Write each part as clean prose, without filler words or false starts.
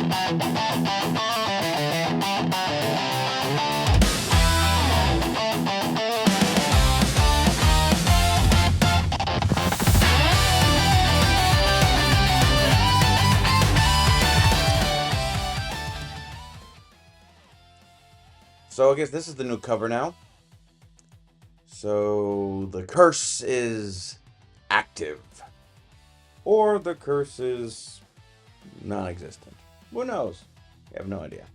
So I guess this is the new cover now. So the curse is active. Or the curse is non-existent. Who knows? I have no idea.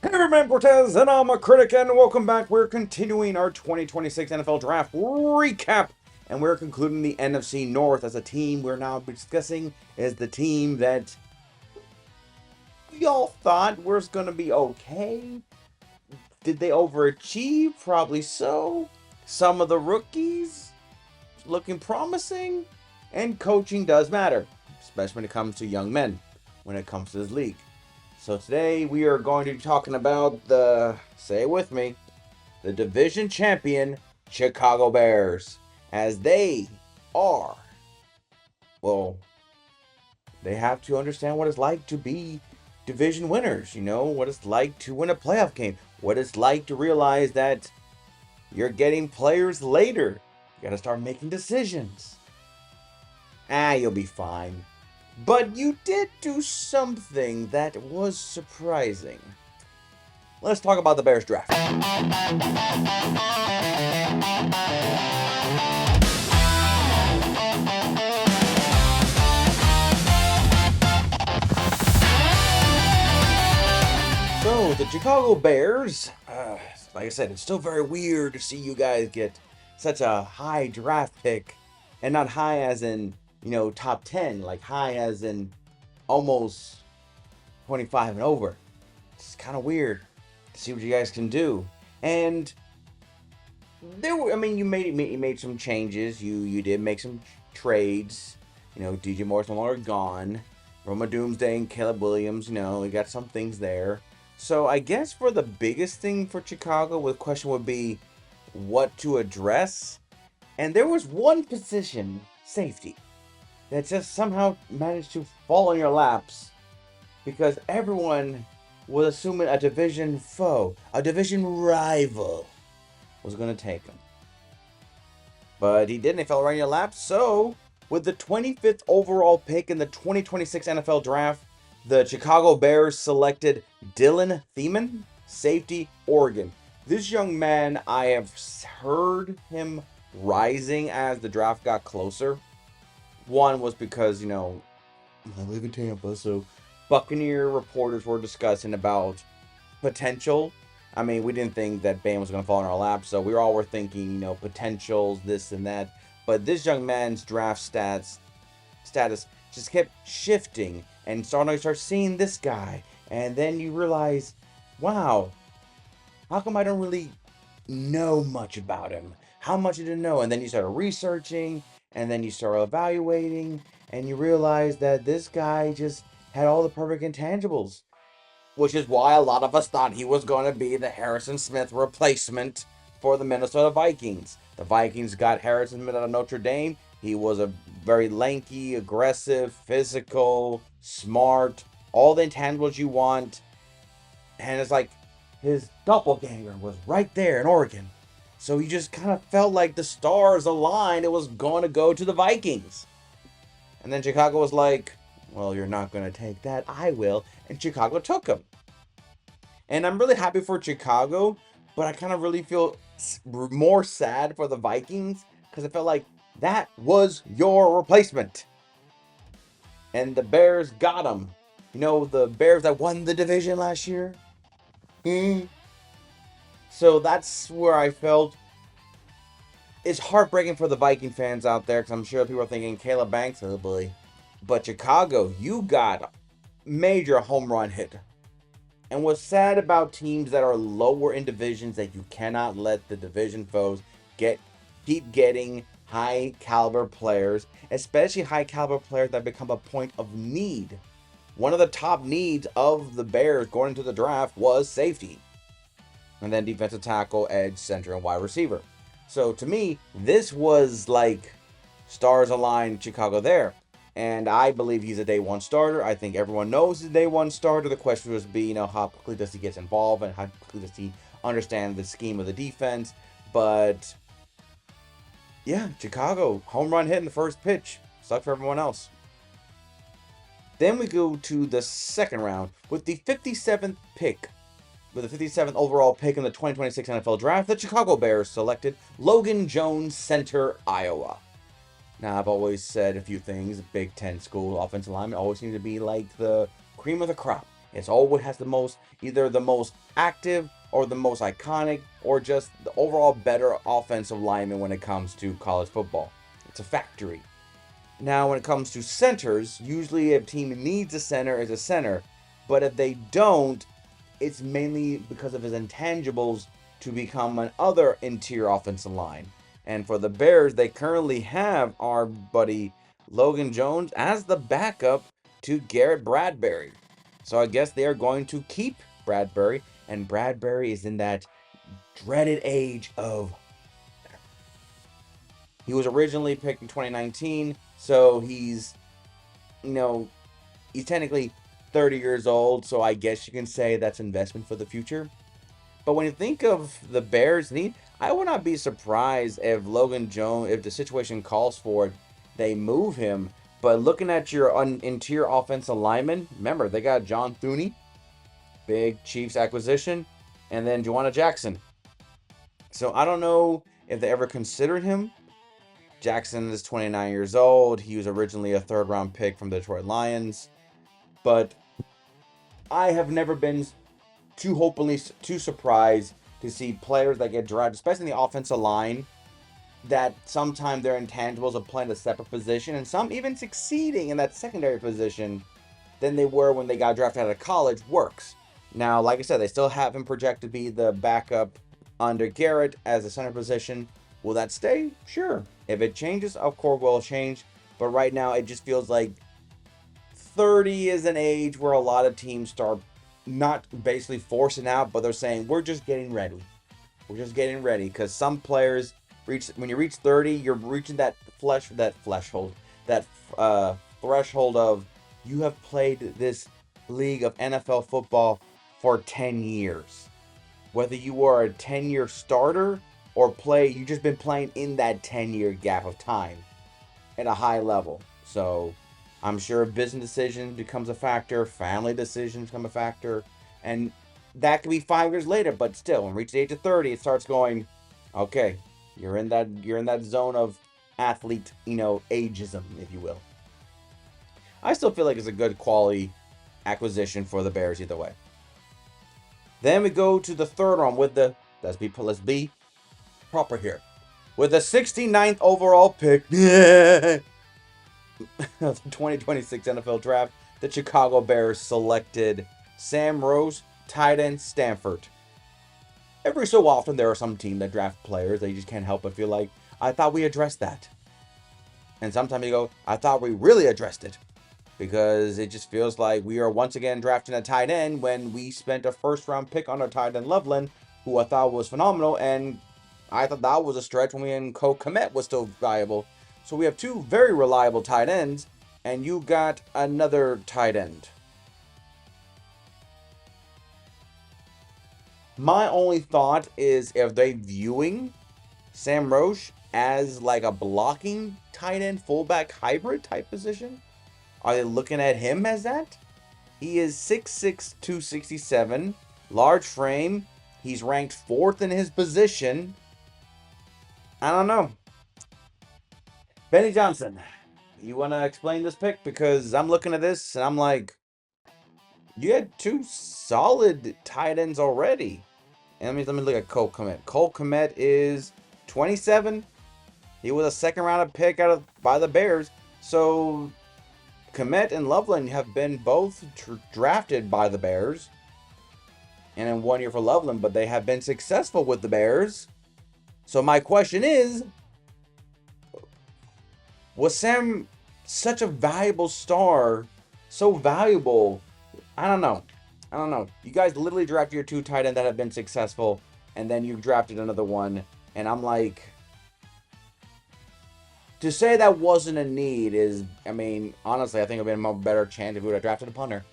Hey everyone, Cortes, and I'm a critic, and welcome back. We're continuing our 2026 NFL Draft recap, and we're concluding the NFC North as a team we're now discussing is the team that we all thought was going to be okay. Did they overachieve? Probably so. Some of the rookies looking promising, and coaching does matter, especially when it comes to young men, when it comes to this league. So today we are going to be talking about say it with me, the division champion Chicago Bears, as they are, well, they have to understand what it's like to be division winners, what it's like to win a playoff game, what it's like to realize that you're getting players later. You got to start making decisions. You'll be fine. But you did do something that was surprising. Let's talk about the Bears draft. So, the Chicago Bears, like I said, it's still very weird to see you guys get such a high draft pick. And not high as in, top 10, like high as in almost 25 and over. It's kind of weird to see what you guys can do. And you made some changes. You did make some trades. DJ Moore's no longer gone. Roma Doomsday and Caleb Williams, we got some things there. So I guess for the biggest thing for Chicago, the question would be what to address. And there was one position, safety, that just somehow managed to fall in your laps because everyone was assuming a division foe, a division rival was going to take him. But he didn't. He fell right in your lap. So, with the 25th overall pick in the 2026 NFL Draft, the Chicago Bears selected Dylan Thiemann, safety, Oregon. This young man, I have heard him rising as the draft got closer. One was because, I live in Tampa, so Buccaneer reporters were discussing about potential. We didn't think that Bam was going to fall in our lap, so we all were thinking, potentials, this and that. But this young man's draft status just kept shifting, and starting to start seeing this guy, and then you realize, wow, how come I don't really know much about him? How much did I know? And then you start researching, and then you start evaluating, and you realize that this guy just had all the perfect intangibles, which is why a lot of us thought he was going to be the Harrison Smith replacement for the Minnesota Vikings. The Vikings got Harrison Smith out of Notre Dame. He was a very lanky, aggressive, physical, smart, all the intangibles you want. And it's like his doppelganger was right there in Oregon. So you just kind of felt like the stars aligned. It was going to go to the Vikings. And then Chicago was like, well, you're not going to take that. I will. And Chicago took him. And I'm really happy for Chicago, but I kind of really feel more sad for the Vikings because I felt like that was your replacement. And the Bears got him. The Bears that won the division last year. So that's where I felt it's heartbreaking for the Viking fans out there because I'm sure people are thinking Caleb Banks, oh boy. But Chicago, you got a major home run hit. And what's sad about teams that are lower in divisions that you cannot let the division foes keep getting high caliber players, especially high caliber players that become a point of need. One of the top needs of the Bears going into the draft was safety. And then defensive tackle, edge, center, and wide receiver. So to me, this was like stars aligned Chicago there. And I believe he's a day one starter. I think everyone knows he's a day one starter. The question was be, how quickly does he get involved and how quickly does he understand the scheme of the defense. But yeah, Chicago, home run hit in the first pitch. Sucked for everyone else. Then we go to the second round with the 57th pick. With the 57th overall pick in the 2026 NFL Draft, the Chicago Bears selected Logan Jones, center, Iowa. Now, I've always said a few things. Big Ten school offensive linemen always seem to be like the cream of the crop. It's always has the most, either the most active or the most iconic or just the overall better offensive lineman when it comes to college football. It's a factory. Now, when it comes to centers, usually if a team needs a center, it's a center. But if they don't, it's mainly because of his intangibles to become an other interior offensive line. And for the Bears, they currently have our buddy Logan Jones as the backup to Garrett Bradbury. So I guess they are going to keep Bradbury, and Bradbury is in that dreaded age of... He was originally picked in 2019, so he's technically 30 years old, so I guess you can say that's investment for the future. But when you think of the Bears' need, I would not be surprised if Logan Jones, if the situation calls for it, they move him. But looking at your interior offensive lineman, remember, they got John Thuney, big Chiefs acquisition, and then Juwan Jackson. So I don't know if they ever considered him. Jackson is 29 years old. He was originally a third-round pick from the Detroit Lions. But I have never been too surprised to see players that get drafted, especially in the offensive line, that sometimes their intangibles of playing a separate position and some even succeeding in that secondary position than they were when they got drafted out of college works. Now, like I said, they still have him projected to be the backup under Garrett as a center position. Will that stay? Sure. If it changes, of course, will change. But right now, it just feels like 30 is an age where a lot of teams start not basically forcing out, but they're saying, we're just getting ready. We're just getting ready. Because some players, when you reach 30, you're reaching that threshold of you have played this league of NFL football for 10 years. Whether you are a 10-year starter or you've just been playing in that 10-year gap of time at a high level. So I'm sure business decisions becomes a factor, family decisions become a factor, and that could be 5 years later. But still, when you reach the age of 30, it starts going, okay, you're in that zone of athlete, ageism, if you will. I still feel like it's a good quality acquisition for the Bears either way. Then we go to the third round with let's be proper here. With the 69th overall pick of the 2026 NFL Draft, the Chicago Bears selected Sam Rose, tight end, Stanford. Every so often, there are some teams that draft players that you just can't help but feel like, I thought we addressed that. And sometimes you go, I thought we really addressed it. Because it just feels like we are once again drafting a tight end when we spent a first-round pick on our tight end Loveland, who I thought was phenomenal, and I thought that was a stretch when we in Cole Kmet was still viable. So we have two very reliable tight ends, and you got another tight end. My only thought is if they viewing Sam Roche as like a blocking tight end, fullback hybrid type position. Are they looking at him as that? He is 6'6", 267, large frame. He's ranked 4th in his position. I don't know. Benny Johnson, you want to explain this pick? Because I'm looking at this and I'm like, you had two solid tight ends already. And let me look at Cole Kmet. Cole Kmet is 27. He was a second-round pick by the Bears. So Kmet and Loveland have been both drafted by the Bears. And in 1 year for Loveland, but they have been successful with the Bears. So my question is, was Sam such a valuable star, so valuable? I don't know. You guys literally drafted your two tight ends that have been successful, and then you drafted another one, and I'm like, To say that wasn't a need is, I mean, honestly, I think it would have been a better chance if we would have drafted a punter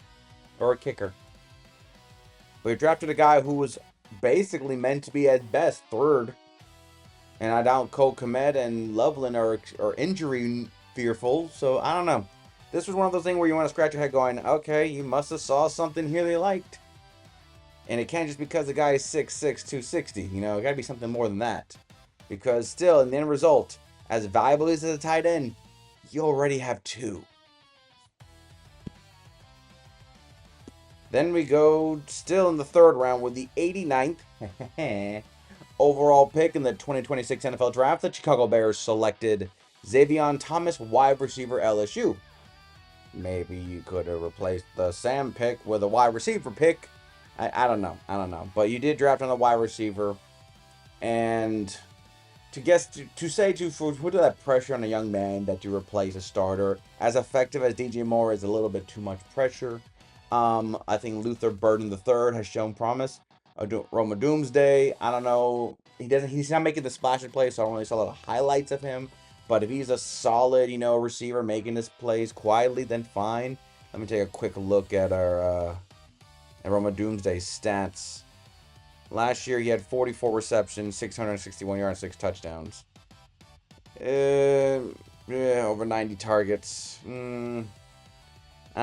or a kicker. We drafted a guy who was basically meant to be at best third, and I doubt Cole Kmet and Loveland are injury fearful. So I don't know. This was one of those things where you want to scratch your head, going, "Okay, you must have saw something here they liked." And it can't just because the guy is 6'6", 260. You know, it got to be something more than that. Because still, in the end result, as valuable as a tight end, you already have two. Then we go still in the third round with the 89th overall pick in the 2026 NFL Draft. The Chicago Bears selected Xavier Thomas, wide receiver, LSU. Maybe you could have replaced the Sam pick with a wide receiver pick. I don't know. But you did draft on a wide receiver. And to put that pressure on a young man that you replace a starter, as effective as DJ Moore is, a little bit too much pressure. I think Luther Burden III has shown promise. Roma Doomsday, I don't know. He's not making the splashy play, so I don't really saw a lot of highlights of him. But if he's a solid, receiver making his plays quietly, then fine. Let me take a quick look at our Roma Doomsday stats. Last year he had 44 receptions, 661 yards, 6 touchdowns. Over 90 targets. I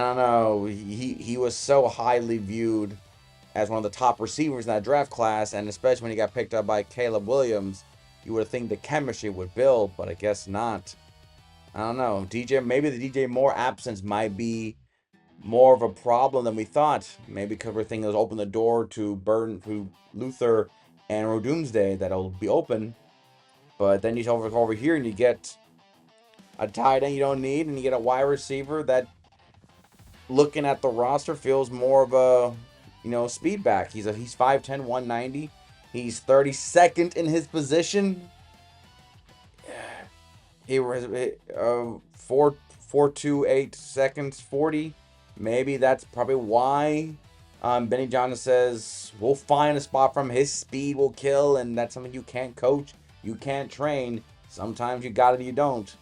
don't know. He was so highly viewed as one of the top receivers in that draft class, and especially when he got picked up by Caleb Williams, you would think the chemistry would build, but I guess not. I don't know. Maybe the DJ Moore absence might be more of a problem than we thought. Maybe because we're thinking it'll open the door to Luther and Doomsday that'll be open. But then you over here and you get a tight end you don't need, and you get a wide receiver that, looking at the roster, feels more of a speed back. He's 5'10", 190. He's 32nd in his position. He was 4.28 seconds 40. Maybe that's probably why Benny Johnson says we'll find a spot from his speed will kill, and that's something you can't coach, you can't train. Sometimes you got it, you don't.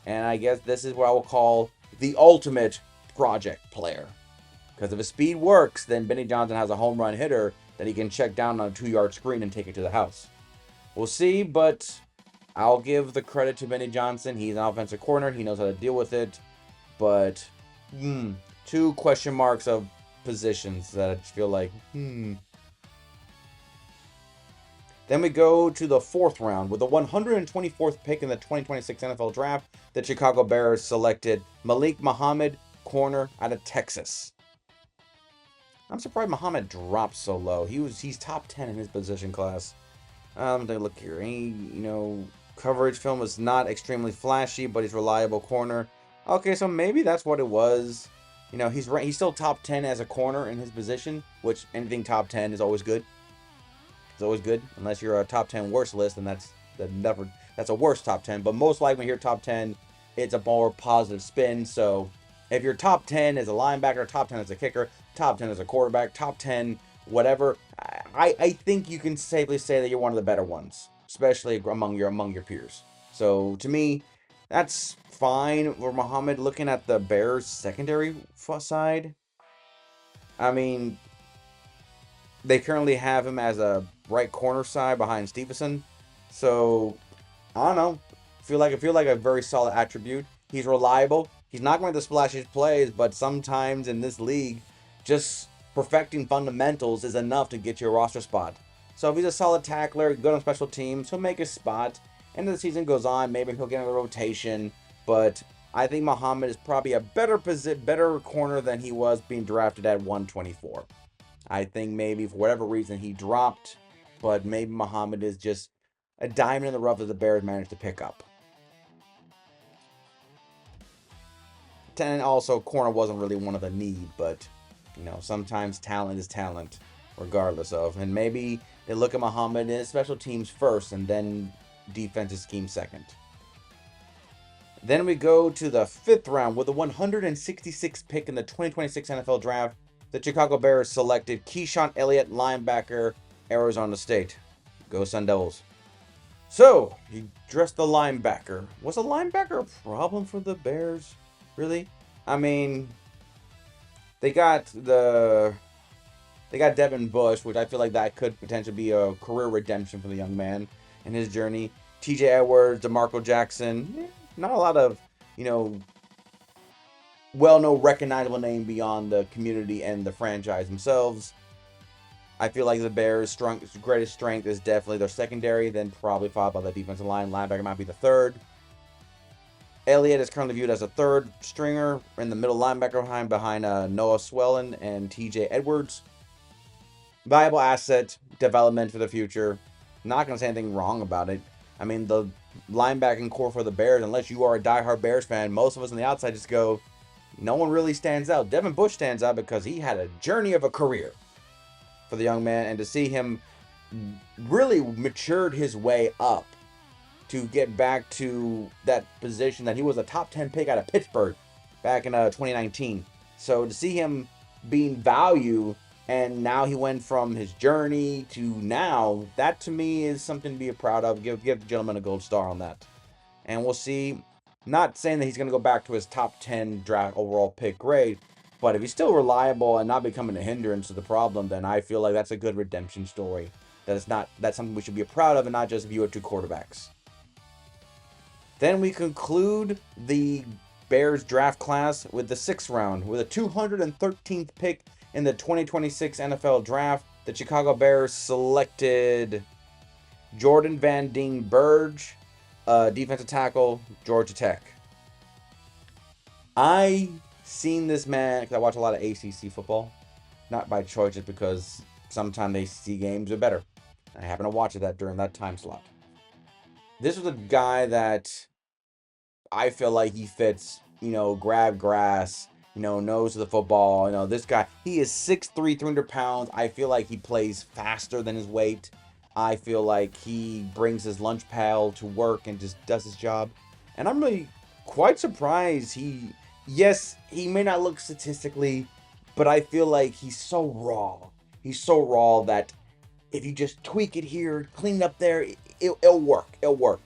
And I guess this is what I will call the ultimate project player. Because if his speed works, then Benny Johnson has a home run hitter that he can check down on a 2-yard screen and take it to the house. We'll see, but I'll give the credit to Benny Johnson. He's an offensive coordinator. He knows how to deal with it. But 2 question marks of positions that I just feel like, Then we go to the 4th round with the 124th pick in the 2026 NFL Draft. The Chicago Bears selected Malik Muhammad, corner out of Texas. I'm surprised Muhammad dropped so low. He's top 10 in his position class. Let me look here. Coverage film is not extremely flashy, but he's reliable corner. Okay, so maybe that's what it was. He's still top 10 as a corner in his position, which anything top 10 is always good. It's always good, unless you're a top 10 worst list, and that's a worse top 10. But most likely when you hear top 10, it's a more positive spin. So if you're top 10 as a linebacker, top 10 as a kicker, top 10 as a quarterback, top 10 whatever, I think you can safely say that you're one of the better ones, especially among your peers. So to me, that's fine. For Muhammad, looking at the Bears secondary side, I mean, they currently have him as a right corner side behind Stevenson. So I don't know. Feel like a very solid attribute. He's reliable. He's not going to splash his plays, but sometimes in this league, just perfecting fundamentals is enough to get you a roster spot. So if he's a solid tackler, good on special teams, he'll make his spot. End of the season goes on, maybe he'll get in the rotation. But I think Muhammad is probably a better corner than he was being drafted at 124. I think maybe for whatever reason he dropped, but maybe Muhammad is just a diamond in the rough that the Bears managed to pick up. And also, corner wasn't really one of the need, but sometimes talent is talent, regardless of. And maybe they look at Muhammad and special teams first, and then defensive scheme second. Then we go to the 5th round with the 166th pick in the 2026 NFL Draft. The Chicago Bears selected Keyshawn Elliott, linebacker, Arizona State. Go Sun Devils. So, he dressed the linebacker. Was a linebacker a problem for the Bears? Really? I mean, they got the they got Devin Bush, which I feel like that could potentially be a career redemption for the young man in his journey. TJ Edwards, DeMarco Jackson, not a lot of, you know, well-known, recognizable name beyond the community and the franchise themselves. I feel like the Bears' greatest strength is definitely their secondary, then probably followed by the defensive line. Linebacker might be the third. Elliott is currently viewed as a third stringer in the middle linebacker behind Noah Swellen and TJ Edwards. Valuable asset development for the future. Not going to say anything wrong about it. I mean, the linebacking core for the Bears, unless you are a diehard Bears fan, most of us on the outside just go, no one really stands out. Devin Bush stands out because he had a journey of a career for the young man, and to see him really matured his way up to get back to that position that he was a top 10 pick out of Pittsburgh back in 2019. So to see him being value, and now he went from his journey to now, that to me is something to be proud of. Give the gentleman a gold star on that. And we'll see. Not saying that he's going to go back to his top 10 draft overall pick grade, but if he's still reliable and not becoming a hindrance to the problem, then I feel like that's a good redemption story. That's something we should be proud of and not just view it to quarterbacks. Then we conclude the Bears draft class with the 6th round with a 213th pick in the 2026 NFL draft. The Chicago Bears selected Jordan Van Deen Burge, defensive tackle, Georgia Tech. I seen this man because I watch a lot of ACC football, not by choice, just because sometimes ACC games are better. I happen to watch that during that time slot. This was a guy that I feel like he fits, grab grass, nose to the football. This guy, he is 6'3", 300 pounds. I feel like he plays faster than his weight. I feel like he brings his lunch pail to work and just does his job. And I'm really quite surprised yes, he may not look statistically, but I feel like he's so raw. He's so raw that if you just tweak it here, clean it up there, it'll work. It'll work.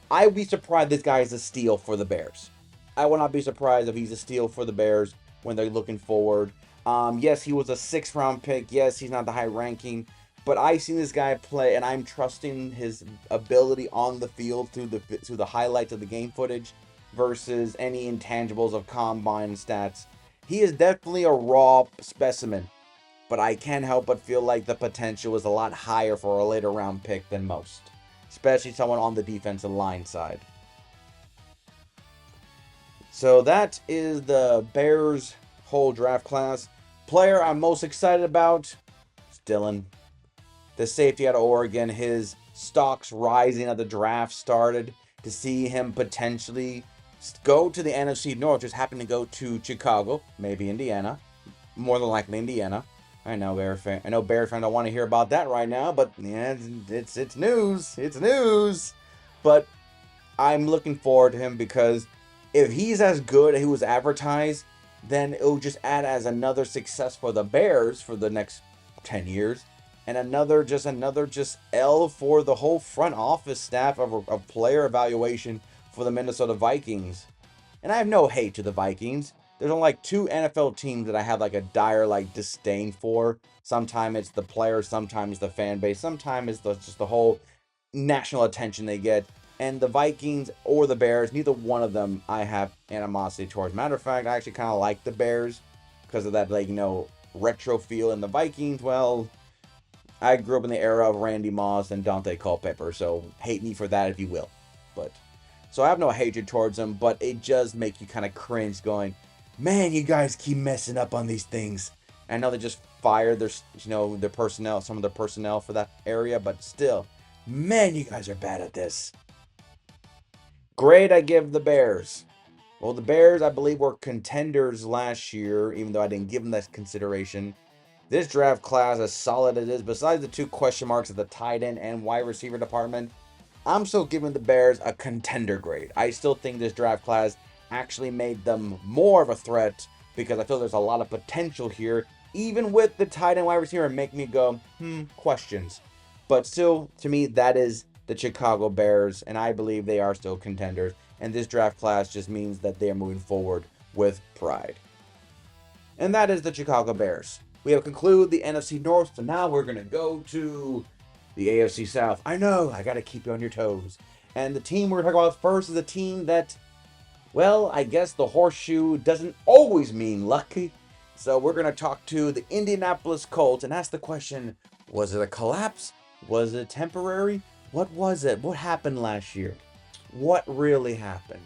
I would be surprised this guy is a steal for the Bears. I will not be surprised if he's a steal for the Bears when they're looking forward. Yes, he was a 6th round pick. Yes, he's not the high ranking, but I've seen this guy play, and I'm trusting his ability on the field through the highlights of the game footage versus any intangibles of combine stats. He is definitely a raw specimen, but I can't help but feel like the potential is a lot higher for a later round pick than most, especially someone on the defensive line side. So that is the Bears' whole draft class. Player I'm most excited about is Dylan, the safety out of Oregon. His stocks rising as the draft started. To see him potentially go to the NFC North, just happened to go to Chicago, maybe Indiana, more than likely Indiana. I know Bears fans don't want to hear about that right now, but yeah, it's news. It's news. But I'm looking forward to him because if he's as good as he was advertised, then it'll just add as another success for the Bears for the next 10 years, and another L for the whole front office staff of player evaluation for the Minnesota Vikings. And I have no hate to the Vikings. There's only like 2 NFL teams that I have like a dire disdain for. Sometimes it's the players, sometimes the fan base, sometimes it's just the whole national attention they get. And the Vikings or the Bears, neither one of them I have animosity towards. Matter of fact, I actually kind of like the Bears because of that retro feel. In the Vikings, well, I grew up in the era of Randy Moss and Dante Culpepper, so hate me for that if you will. But so I have no hatred towards them, but it does make you kind of cringe going, man, you guys keep messing up on these things. I know they just fired their personnel, some of their personnel for that area, but still, man, you guys are bad at this. Grade I give the Bears. Well, the Bears, I believe, were contenders last year, even though I didn't give them that consideration. This draft class, as solid as it is, besides the 2 question marks at the tight end and wide receiver department, I'm still giving the Bears a contender grade. I still think this draft class actually made them more of a threat because I feel there's a lot of potential here, even with the tight end wide receiver, make me go, questions. But still, to me, that is the Chicago Bears, and I believe they are still contenders. And this draft class just means that they are moving forward with pride. And that is the Chicago Bears. We have concluded the NFC North, so now we're going to go to the AFC South. I know, I got to keep you on your toes. And the team we're talking about first is a team that, well, I guess the horseshoe doesn't always mean lucky. So we're going to talk to the Indianapolis Colts and ask the question, was it a collapse? Was it temporary? What was it? What happened last year? What really happened?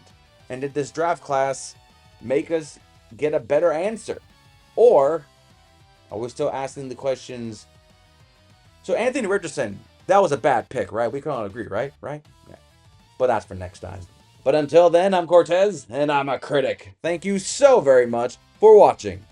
And did this draft class make us get a better answer? Or are we still asking the questions? So Anthony Richardson, that was a bad pick, right? We can all agree, right? Right? Yeah. But that's for next time. But until then, I'm Cortez, and I'm a critic. Thank you so very much for watching.